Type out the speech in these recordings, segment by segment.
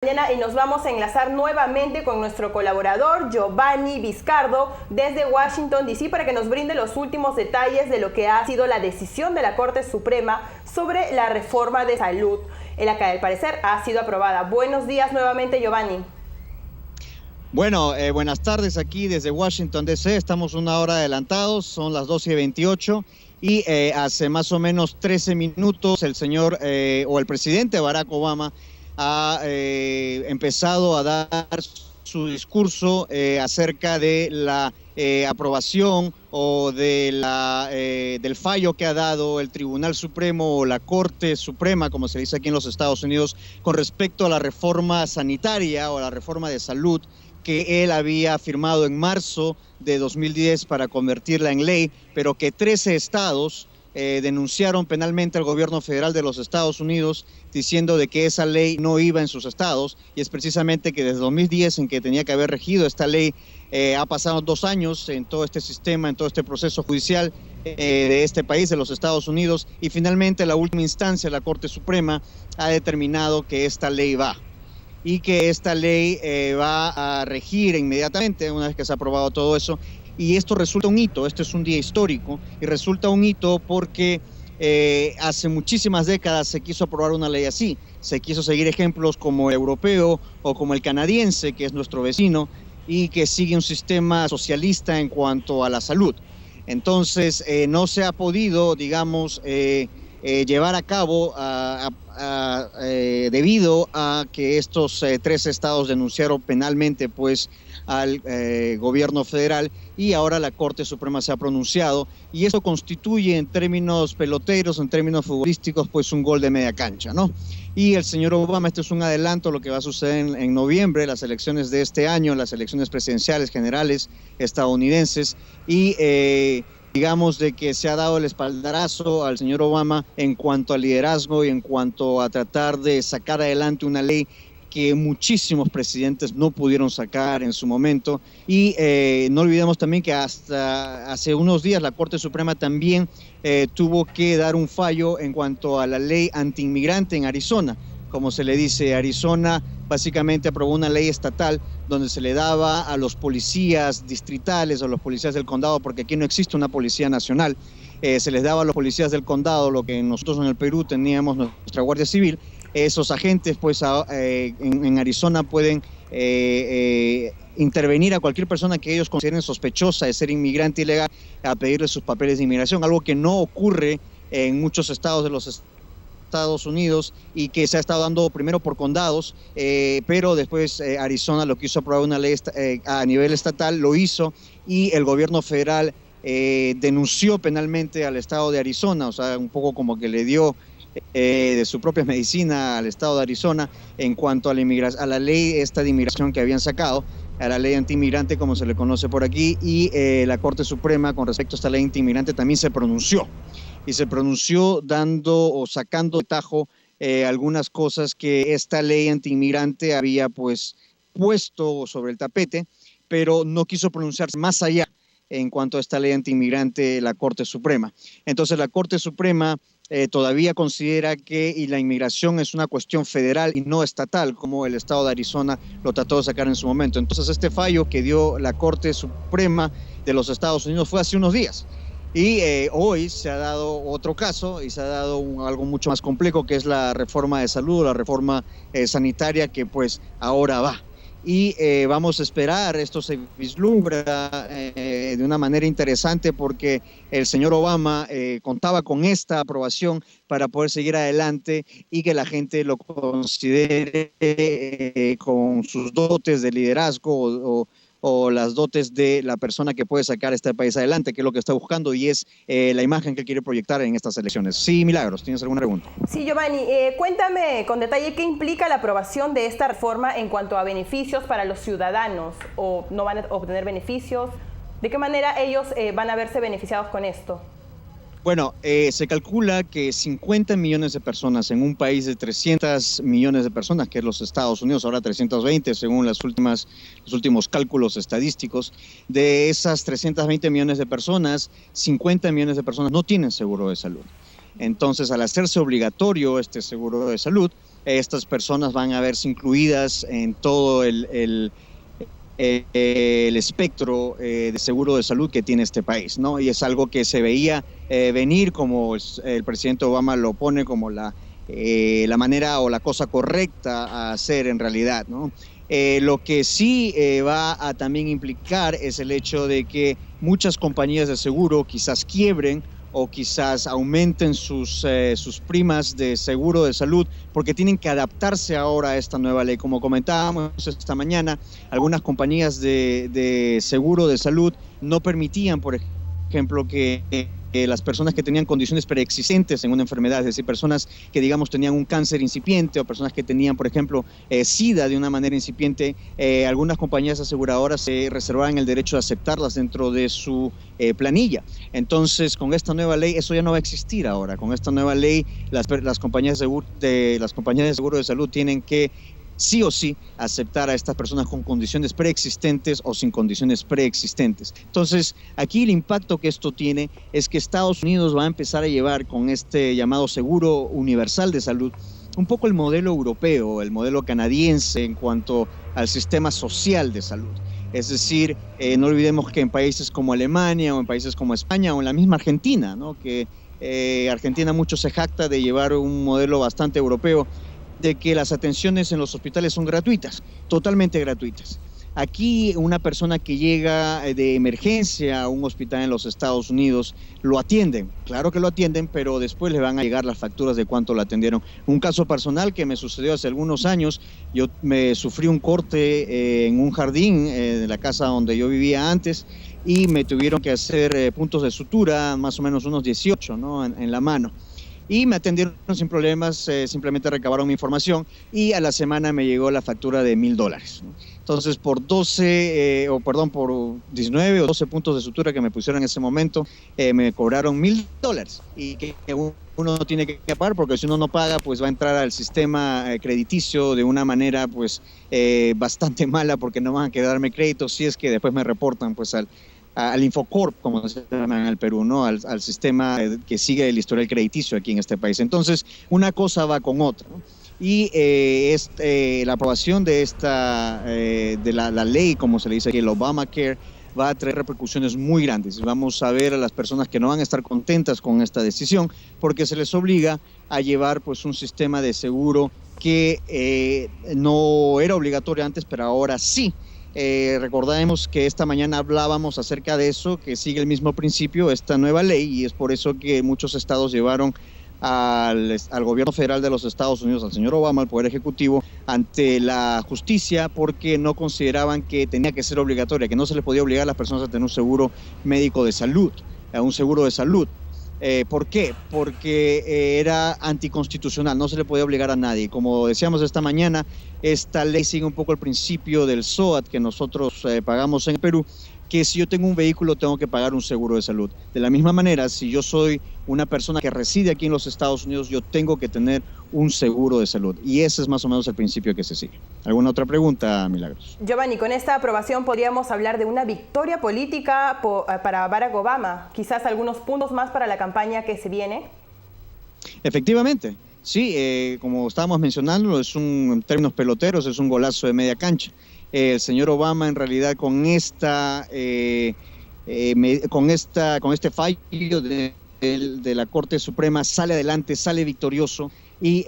Mañana y nos vamos a enlazar nuevamente con nuestro colaborador Giovanni Vizcardo desde Washington, D.C. para que nos brinde los últimos detalles de lo que ha sido la decisión de la Corte Suprema sobre la reforma de salud, en la que al parecer ha sido aprobada. Buenos días nuevamente, Giovanni. Bueno, buenas tardes aquí desde Washington, D.C. Estamos una hora adelantados, son las 12:28 y hace más o menos 13 minutos el señor o el presidente Barack Obama ha empezado a dar su discurso acerca de la aprobación o de del fallo que ha dado el Tribunal Supremo o la Corte Suprema, como se dice aquí en los Estados Unidos, con respecto a la reforma sanitaria o la reforma de salud que él había firmado en marzo de 2010 para convertirla en ley, pero que 13 estados denunciaron penalmente al gobierno federal de los Estados Unidos diciendo de que esa ley no iba en sus estados, y es precisamente que desde 2010 en que tenía que haber regido esta ley, ha pasado 2 años en todo este sistema, en todo este proceso judicial de este país, de los Estados Unidos, y finalmente la última instancia, la Corte Suprema, ha determinado que esta ley va. Y que esta ley va a regir inmediatamente una vez que se ha aprobado todo eso. Y esto resulta un hito, este es un día histórico, y resulta un hito porque hace muchísimas décadas se quiso aprobar una ley así. Se quiso seguir ejemplos como el europeo o como el canadiense, que es nuestro vecino, y que sigue un sistema socialista en cuanto a la salud. Entonces, no se ha podido, digamos, llevar a cabo debido a que estos 3 estados denunciaron penalmente pues al gobierno federal, y ahora la Corte Suprema se ha pronunciado, y eso constituye en términos peloteros, en términos futbolísticos, pues un gol de media cancha, ¿no? Y el señor Obama, esto es un adelanto de lo que va a suceder en noviembre, las elecciones de este año, las elecciones presidenciales generales estadounidenses, y digamos de que se ha dado el espaldarazo al señor Obama en cuanto al liderazgo y en cuanto a tratar de sacar adelante una ley que muchísimos presidentes no pudieron sacar en su momento. Y no olvidemos también que hasta hace unos días la Corte Suprema también tuvo que dar un fallo en cuanto a la ley antiinmigrante en Arizona. Como se le dice, Arizona básicamente aprobó una ley estatal donde se le daba a los policías distritales o los policías del condado, porque aquí no existe una policía nacional, se les daba a los policías del condado lo que nosotros en el Perú teníamos nuestra Guardia Civil. Esos agentes pues en Arizona pueden intervenir a cualquier persona que ellos consideren sospechosa de ser inmigrante ilegal a pedirle sus papeles de inmigración, algo que no ocurre en muchos estados de los Estados Unidos y que se ha estado dando primero por condados, pero después Arizona lo quiso aprobar una ley a nivel estatal, lo hizo, y el gobierno federal denunció penalmente al estado de Arizona, o sea, un poco como que le dio de su propia medicina al estado de Arizona en cuanto a la ley esta de inmigración que habían sacado, a la ley antiinmigrante como se le conoce por aquí, y la Corte Suprema con respecto a esta ley antiinmigrante también se pronunció, y se pronunció dando o sacando de tajo algunas cosas que esta ley antiinmigrante había pues puesto sobre el tapete, pero no quiso pronunciarse más allá en cuanto a esta ley antiinmigrante la Corte Suprema. Entonces la Corte Suprema todavía considera que la inmigración es una cuestión federal y no estatal, como el estado de Arizona lo trató de sacar en su momento. Entonces este fallo que dio la Corte Suprema de los Estados Unidos fue hace unos días. Y hoy se ha dado otro caso y se ha dado algo mucho más complejo, que es la reforma de salud, la reforma sanitaria, que pues ahora va. Y vamos a esperar, esto se vislumbra de una manera interesante porque el señor Obama contaba con esta aprobación para poder seguir adelante y que la gente lo considere con sus dotes de liderazgo o las dotes de la persona que puede sacar este país adelante, que es lo que está buscando y es la imagen que él quiere proyectar en estas elecciones. Sí, Milagros, ¿tienes alguna pregunta? Sí, Giovanni, cuéntame con detalle qué implica la aprobación de esta reforma en cuanto a beneficios para los ciudadanos, o no van a obtener beneficios. ¿De qué manera ellos van a verse beneficiados con esto? Bueno, se calcula que 50 millones de personas en un país de 300 millones de personas, que es los Estados Unidos, ahora 320 según los últimos cálculos estadísticos, de esas 320 millones de personas, 50 millones de personas no tienen seguro de salud. Entonces, al hacerse obligatorio este seguro de salud, estas personas van a verse incluidas en todo el espectro de seguro de salud que tiene este país, ¿no? Y es algo que se veía venir, como el presidente Obama lo pone como la manera o la cosa correcta a hacer en realidad, ¿no? Lo que sí va a también implicar es el hecho de que muchas compañías de seguro quizás quiebren o quizás aumenten sus primas de seguro de salud porque tienen que adaptarse ahora a esta nueva ley. Como comentábamos esta mañana, algunas compañías de seguro de salud no permitían, por ejemplo, que las personas que tenían condiciones preexistentes en una enfermedad, es decir, personas que, digamos, tenían un cáncer incipiente o personas que tenían, por ejemplo, SIDA de una manera incipiente, algunas compañías aseguradoras se reservaban el derecho de aceptarlas dentro de su planilla. Entonces, con esta nueva ley, eso ya no va a existir ahora. Con esta nueva ley, las compañías de seguro de salud tienen que sí o sí aceptar a estas personas con condiciones preexistentes o sin condiciones preexistentes. Entonces, aquí el impacto que esto tiene es que Estados Unidos va a empezar a llevar con este llamado seguro universal de salud un poco el modelo europeo, el modelo canadiense en cuanto al sistema social de salud. Es decir, no olvidemos que en países como Alemania o en países como España o en la misma Argentina, ¿no? Que Argentina mucho se jacta de llevar un modelo bastante europeo, de que las atenciones en los hospitales son gratuitas, totalmente gratuitas. Aquí una persona que llega de emergencia a un hospital en los Estados Unidos, lo atienden, claro que lo atienden, pero después le van a llegar las facturas de cuánto lo atendieron. Un caso personal que me sucedió hace algunos años, yo me sufrí un corte en un jardín de la casa donde yo vivía antes y me tuvieron que hacer puntos de sutura, más o menos unos 18, ¿no? en la mano. Y me atendieron sin problemas, simplemente recabaron mi información y a la semana me llegó la factura de $1,000, ¿no? Entonces, por 19 o 12 puntos de sutura que me pusieron en ese momento, me cobraron $1,000 y que uno tiene que pagar, porque si uno no paga, pues va a entrar al sistema crediticio de una manera pues bastante mala, porque no van a quedarme créditos si es que después me reportan pues al Infocorp, como se llama en el Perú, ¿no? Al sistema que sigue el historial crediticio aquí en este país. Entonces, una cosa va con otra, ¿no? Y la aprobación de la ley, como se le dice aquí, el Obamacare, va a traer repercusiones muy grandes. Vamos a ver a las personas que no van a estar contentas con esta decisión, porque se les obliga a llevar pues un sistema de seguro que no era obligatorio antes, pero ahora sí. Recordemos que esta mañana hablábamos acerca de eso, que sigue el mismo principio, esta nueva ley, y es por eso que muchos estados llevaron al gobierno federal de los Estados Unidos, al señor Obama, al Poder Ejecutivo, ante la justicia, porque no consideraban que tenía que ser obligatoria, que no se le podía obligar a las personas a tener un seguro médico de salud, a un seguro de salud. ¿Por qué? Porque era anticonstitucional, no se le podía obligar a nadie. Como decíamos esta mañana, esta ley sigue un poco el principio del SOAT que nosotros pagamos en Perú, que si yo tengo un vehículo tengo que pagar un seguro de salud. De la misma manera, si yo soy una persona que reside aquí en los Estados Unidos, yo tengo que tener un seguro de salud. Y ese es más o menos el principio que se sigue. ¿Alguna otra pregunta, Milagros? Giovanni, con esta aprobación podríamos hablar de una victoria política para Barack Obama. Quizás algunos puntos más para la campaña que se viene. Efectivamente. Sí, como estábamos mencionando, en términos peloteros, es un golazo de media cancha. El señor Obama en realidad con este fallo de la Corte Suprema sale adelante, sale victorioso y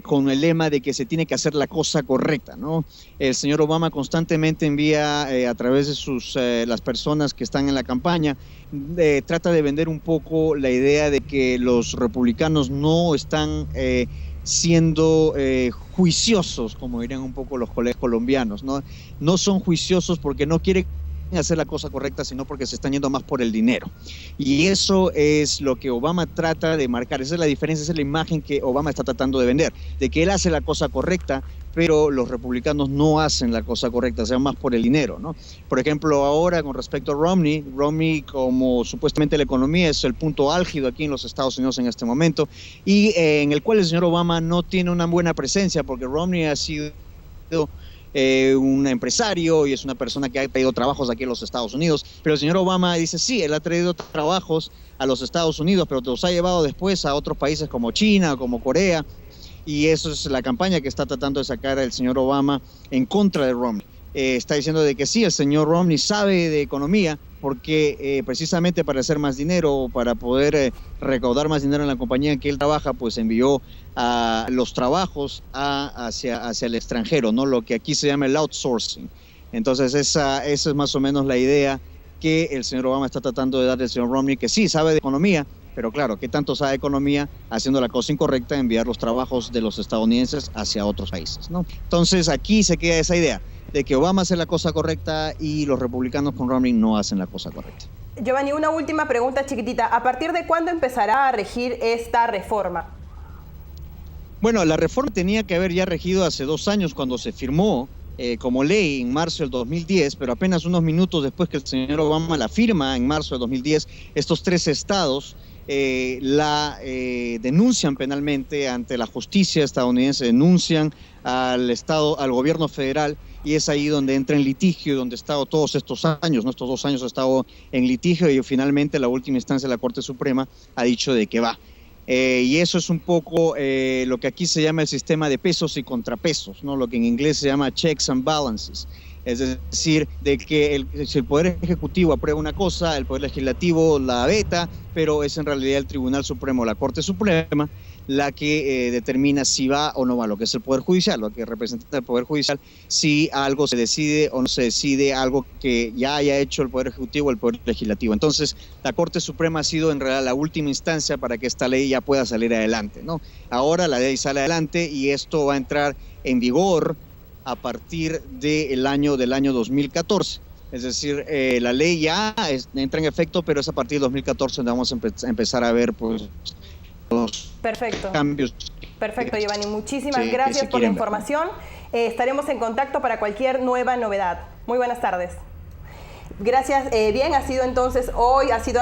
con el lema de que se tiene que hacer la cosa correcta, ¿no? El señor Obama constantemente envía a través de las personas que están en la campaña, trata de vender un poco la idea de que los republicanos no están siendo juiciosos, como dirían un poco los colegas colombianos, ¿no? No son juiciosos porque no quieren hacer la cosa correcta, sino porque se están yendo más por el dinero. Y eso es lo que Obama trata de marcar. Esa es la diferencia, esa es la imagen que Obama está tratando de vender, de que él hace la cosa correcta, pero los republicanos no hacen la cosa correcta, se van más por el dinero, ¿no? Por ejemplo, ahora con respecto a Romney, como supuestamente la economía es el punto álgido aquí en los Estados Unidos en este momento, y en el cual el señor Obama no tiene una buena presencia, porque Romney ha sido un empresario y es una persona que ha traído trabajos aquí en los Estados Unidos. Pero el señor Obama dice, sí, él ha traído trabajos a los Estados Unidos, pero los ha llevado después a otros países como China, como Corea, y eso es la campaña que está tratando de sacar el señor Obama en contra de Romney. Está diciendo de que sí, el señor Romney sabe de economía, porque precisamente para hacer más dinero, para poder recaudar más dinero en la compañía en que él trabaja, pues envió a los trabajos hacia el extranjero, ¿no? Lo que aquí se llama el outsourcing. Entonces esa es más o menos la idea que el señor Obama está tratando de darle al señor Romney, que sí sabe de economía, pero claro, ¿qué tanto sabe de economía haciendo la cosa incorrecta, enviar los trabajos de los estadounidenses hacia otros países, ¿no? Entonces aquí se queda esa idea de que Obama hace la cosa correcta y los republicanos con Romney no hacen la cosa correcta. Giovanni, una última pregunta chiquitita. ¿A partir de cuándo empezará a regir esta reforma? Bueno, la reforma tenía que haber ya regido hace 2 años cuando se firmó como ley en marzo del 2010, pero apenas unos minutos después que el señor Obama la firma en marzo del 2010, estos 3 estados la denuncian penalmente ante la justicia estadounidense, denuncian al gobierno federal, y es ahí donde entra en litigio, donde ha estado todos estos años, ¿no? Estos 2 años ha estado en litigio y finalmente la última instancia de la Corte Suprema ha dicho de que va. Y eso es un poco lo que aquí se llama el sistema de pesos y contrapesos, ¿no? Lo que en inglés se llama checks and balances. Es decir, de que si el Poder Ejecutivo aprueba una cosa, el Poder Legislativo la veta, pero es en realidad el Tribunal Supremo, la Corte Suprema, la que determina si va o no va, lo que es el Poder Judicial, lo que representa el Poder Judicial, si algo se decide o no se decide, algo que ya haya hecho el Poder Ejecutivo o el Poder Legislativo. Entonces, la Corte Suprema ha sido en realidad la última instancia para que esta ley ya pueda salir adelante, ¿no? Ahora la ley sale adelante y esto va a entrar en vigor a partir del año 2014. Es decir, la ley ya entra en efecto, pero es a partir de 2014 donde vamos a empezar a ver pues los cambios. Perfecto, Giovanni. Muchísimas gracias por la información. Estaremos en contacto para cualquier nueva novedad. Muy buenas tardes. Gracias. Bien, ha sido entonces hoy, ha sido